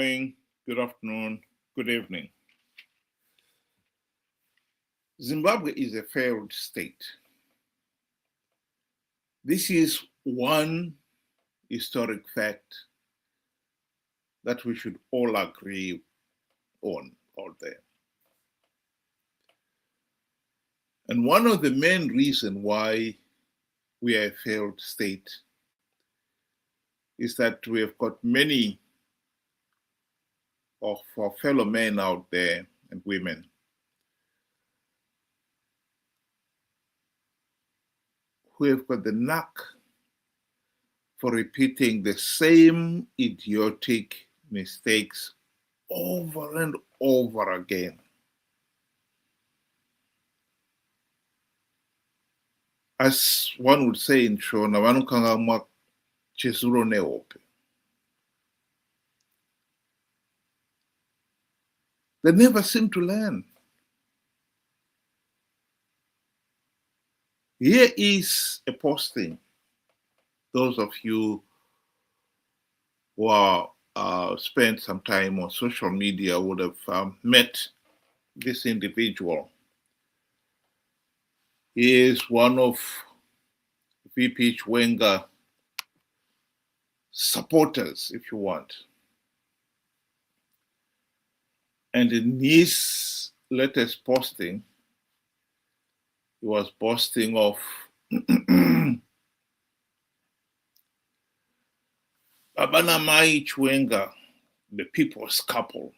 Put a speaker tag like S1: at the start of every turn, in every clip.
S1: morning, good afternoon, good evening. Zimbabwe is a failed state. This is one historic fact that we should all agree on out there. And one of the main reasons why we are a failed state is that we have got many of our fellow men out there and women who have got the knack for repeating the same idiotic mistakes over and over again. As one would say in Shona, vanokanga chesuro nehope. They never seem to learn. Here is a posting. Those of you who are spent some time on social media would have met this individual. He is one of VP Chiwenga supporters, if you want. And in his latest posting, he was boasting of naAmai Chiwenga, the people's couple.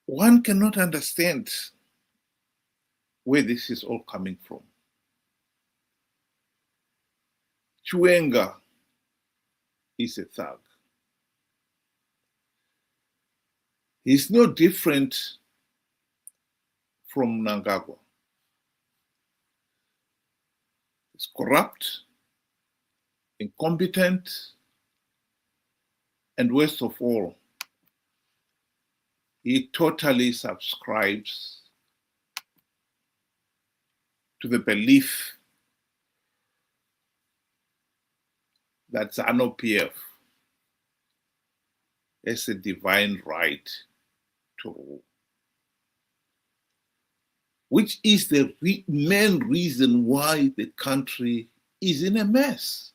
S1: One cannot understand where this is all coming from. Chiwenga is a thug. He's no different from Mnangagwa. He's corrupt, incompetent, and worst of all, he totally subscribes to the belief that Zanu PF has a divine right to rule, which is the main reason why the country is in a mess.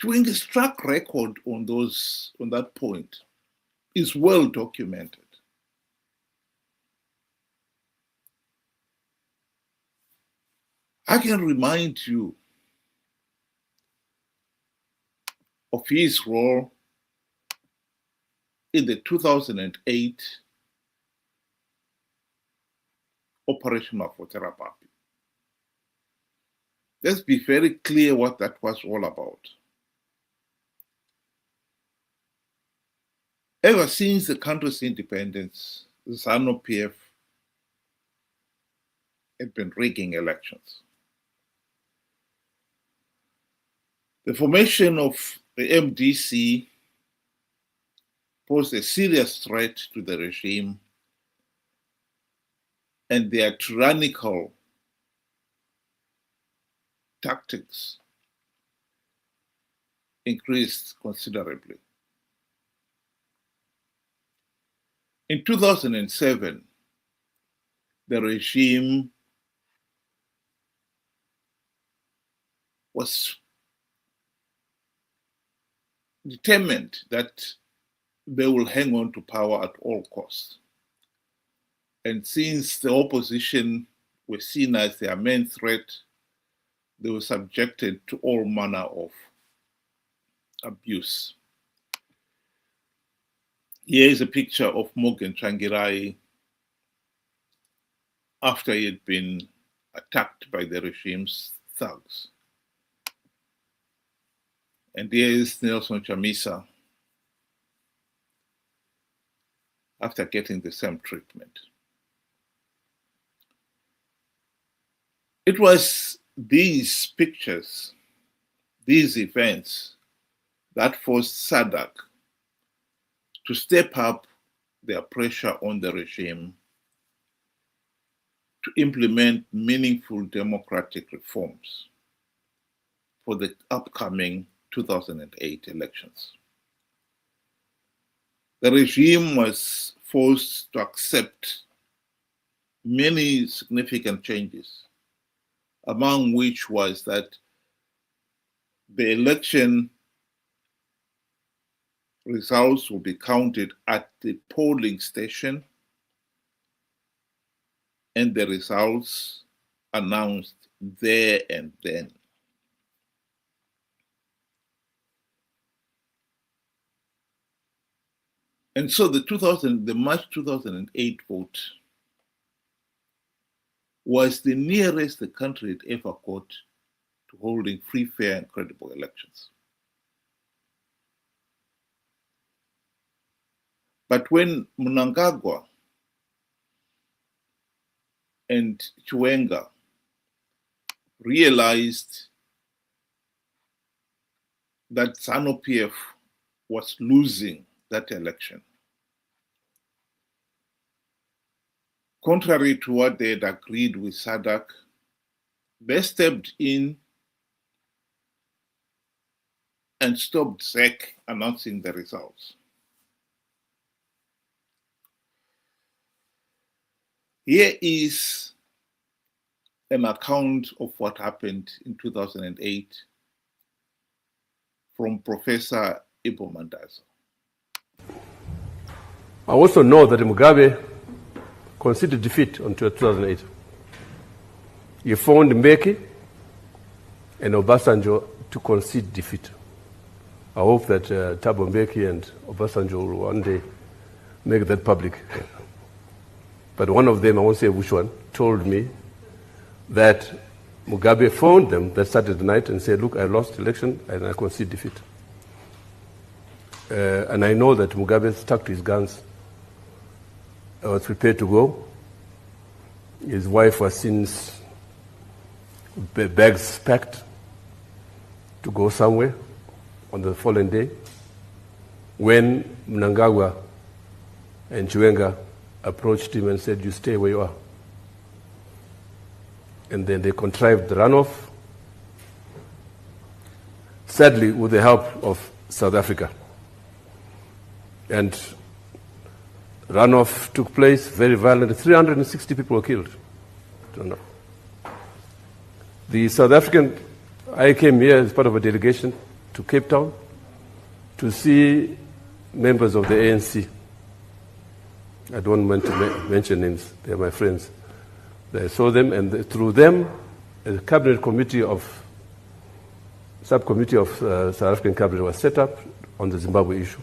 S1: Chiwenga's track record on that point is well documented. I can remind you of his role in the 2008 Operation Mafoterapapi. Let's be very clear what that was all about. Ever since the country's independence, Zanu PF had been rigging elections. The formation of the MDC posed a serious threat to the regime, and their tyrannical tactics increased considerably. In 2007, the regime was determined that they will hang on to power at all costs. And since the opposition were seen as their main threat, they were subjected to all manner of abuse. Here is a picture of Morgan Tsvangirai after he had been attacked by the regime's thugs. And here is Nelson Chamisa after getting the same treatment. It was these pictures, these events, that forced SADC to step up their pressure on the regime to implement meaningful democratic reforms for the upcoming 2008 elections. The regime was forced to accept many significant changes, among which was that the election results will be counted at the polling station and the results announced there and then. And so the March 2008 vote was the nearest the country had ever got to holding free, fair, and credible elections. But when Mnangagwa and Chiwenga realized that Zanu PF was losing that election, contrary to what they had agreed with SADC, they stepped in and stopped ZEC announcing the results. Here is an account of what happened in 2008 from Professor Ibo Mandazo.
S2: I also know that Mugabe conceded defeat on 2008. He phoned Mbeki and Obasanjo to concede defeat. I hope that Thabo Mbeki and Obasanjo will one day make that public. But one of them, I won't say which one, told me that Mugabe phoned them that Saturday night and said, look, I lost the election and I concede defeat. And I know that Mugabe stuck to his guns. I was prepared to go. His wife was since bags packed to go somewhere on the following day when Mnangagwa and Chiwenga approached him and said, you stay where you are. And then they contrived the runoff, sadly with the help of South Africa. And runoff took place, very violent. 360 people were killed. The South African, I came here as part of a delegation to Cape Town to see members of the ANC. I don't want to mention names, they're my friends. I saw them, and through them, a cabinet committee subcommittee of South African cabinet was set up on the Zimbabwe issue.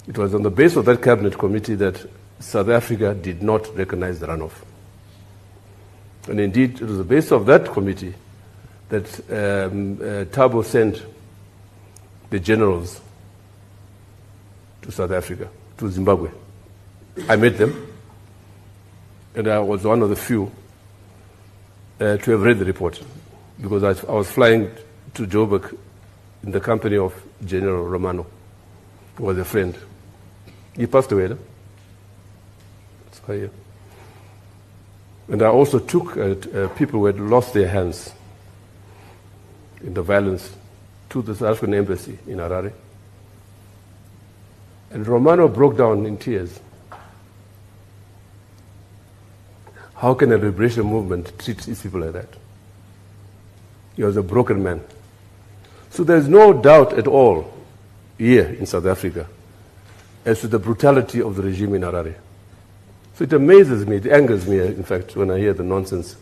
S2: It was on the basis of that cabinet committee that South Africa did not recognize the runoff. And indeed, it was the basis of that committee that Thabo sent the generals to South Africa, to Zimbabwe. I met them, and I was one of the few to have read the report, because I was flying to Joburg in the company of General Romano, who was a friend. He passed away, no? And I also took people who had lost their hands in the violence to the South African embassy in Harare. And Romano broke down in tears. How can a liberation movement treat these people like that? He was a broken man. So there's no doubt at all here in South Africa as to the brutality of the regime in Harare. So it amazes me, it angers me, in fact, when I hear the nonsense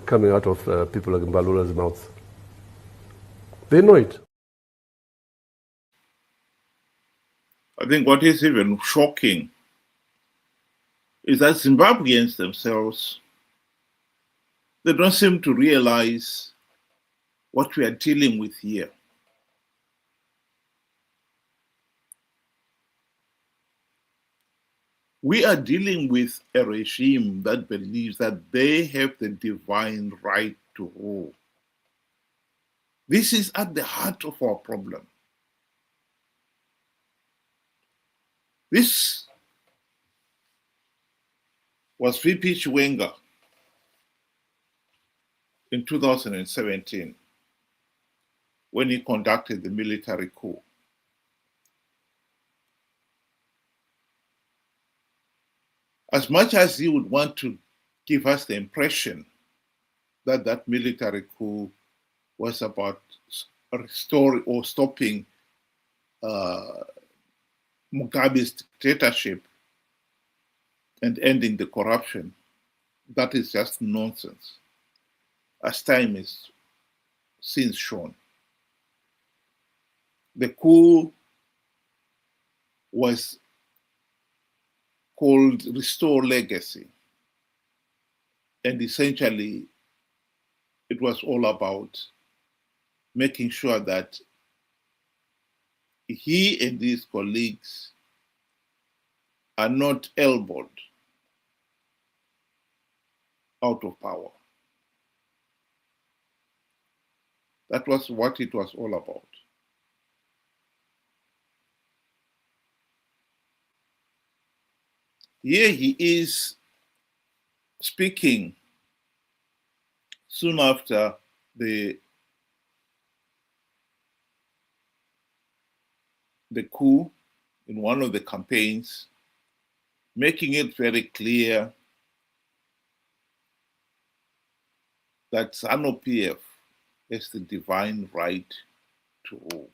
S2: coming out of people like Mbalula's mouth. They know it.
S1: I think what is even shocking is that Zimbabweans themselves, they don't seem to realize what we are dealing with here. We are dealing with a regime that believes that they have the divine right to rule. This is at the heart of our problem. This was VP Chiwenga in 2017 when he conducted the military coup. As much as he would want to give us the impression that that military coup was about restoring or stopping Mugabe's dictatorship and ending the corruption, that is just nonsense, as time is since shown. The coup was called Restore Legacy, and essentially it was all about making sure that he and his colleagues are not elbowed out of power. That was what it was all about. Here he is speaking soon after the coup in one of the campaigns, making it very clear that Zanu PF has the divine right to rule.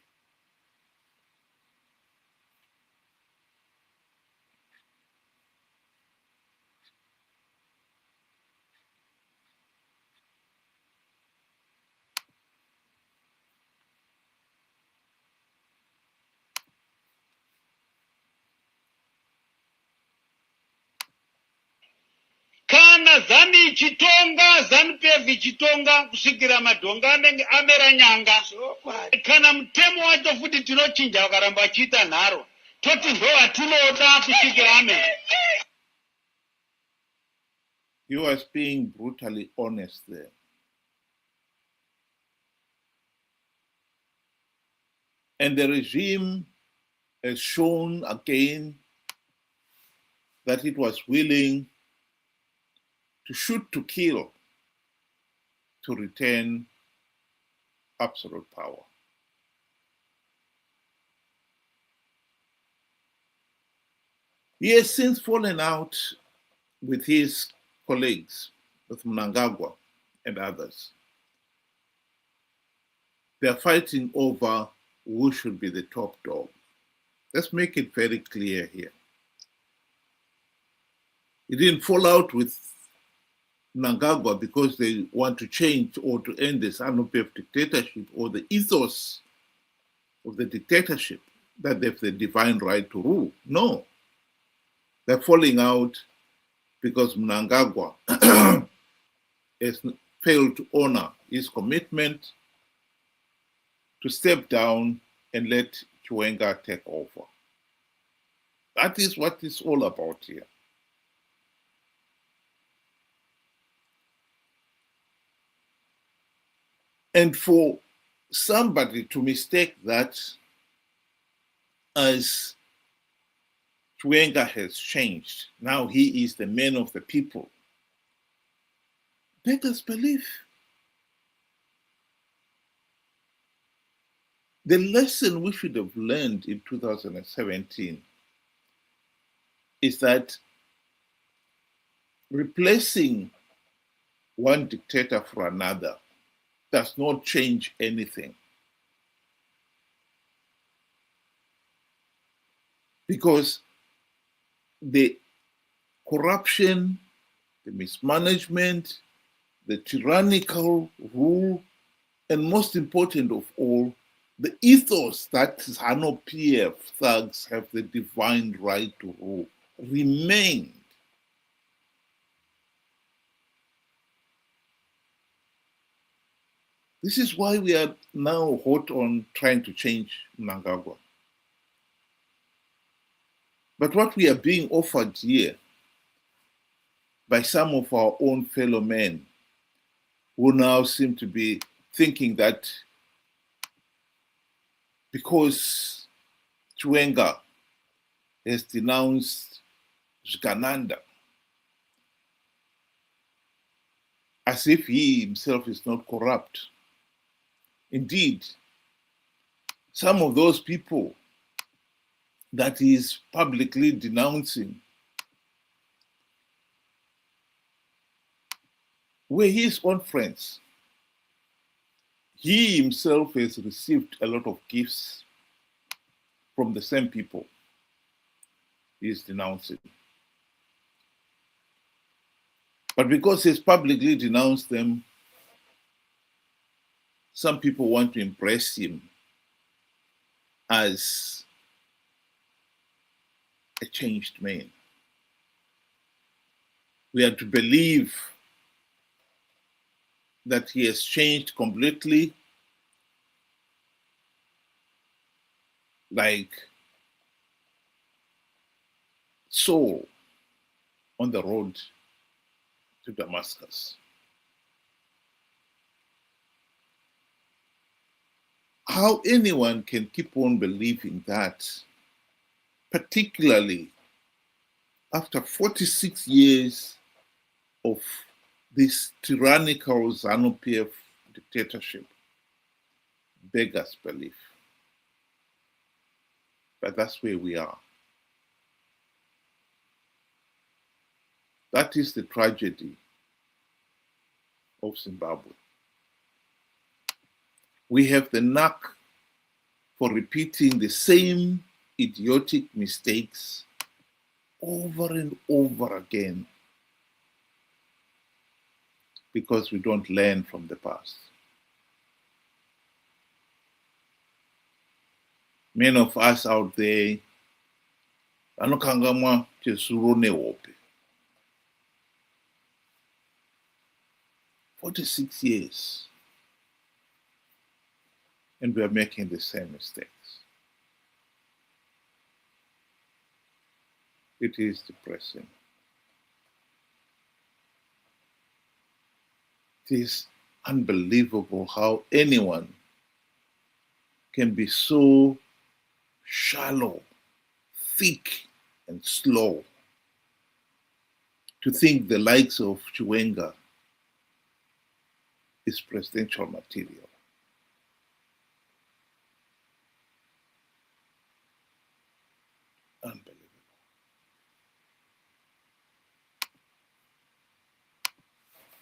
S3: Kana Zani Chitonga, Zanu PF Chitonga, kusvikira madhonga anenge amera nyanga. Kana mutemo wacho futi tinochinja wakaramba achiita nharo. Toti ndo watinoda kusvikira amera.
S1: He was being brutally honest there. And the regime has shown again that it was willing to shoot to kill to retain absolute power. He has since fallen out with his colleagues, with Mnangagwa and others. They are fighting over who should be the top dog. Let's make it very clear here. He didn't fall out with Mnangagwa because they want to change or to end the Zanu PF dictatorship or the ethos of the dictatorship, that they have the divine right to rule. No. They're falling out because Mnangagwa has failed to honor his commitment to step down and let Chiwenga take over. That is what it's all about here. And for somebody to mistake that as Chiwenga has changed, now he is the man of the people, beggars belief. The lesson we should have learned in 2017 is that replacing one dictator for another does not change anything. Because the corruption, the mismanagement, the tyrannical rule, and most important of all, the ethos that Zanu PF thugs have the divine right to rule remained. This is why we are now hot on trying to change Mnangagwa. But what we are being offered here by some of our own fellow men who now seem to be thinking that because Chiwenga has denounced zvigananda, as if he himself is not corrupt. Indeed, some of those people that he is publicly denouncing were his own friends. He himself has received a lot of gifts from the same people he is denouncing. But because he's publicly denounced them, some people want to impress him as a changed man. We are to believe that he has changed completely, like Saul on the road to Damascus. How anyone can keep on believing that, particularly after 46 years of this tyrannical Zanu PF dictatorship, beggars belief. But that's where we are. That is the tragedy of Zimbabwe. We have the knack for repeating the same idiotic mistakes over and over again because we don't learn from the past. Many of us out there, vanokangamwa chezuro nehope. 46 years, and we are making the same mistakes. It is depressing. It is unbelievable how anyone can be so shallow, thick, and slow to think the likes of Chiwenga is presidential material.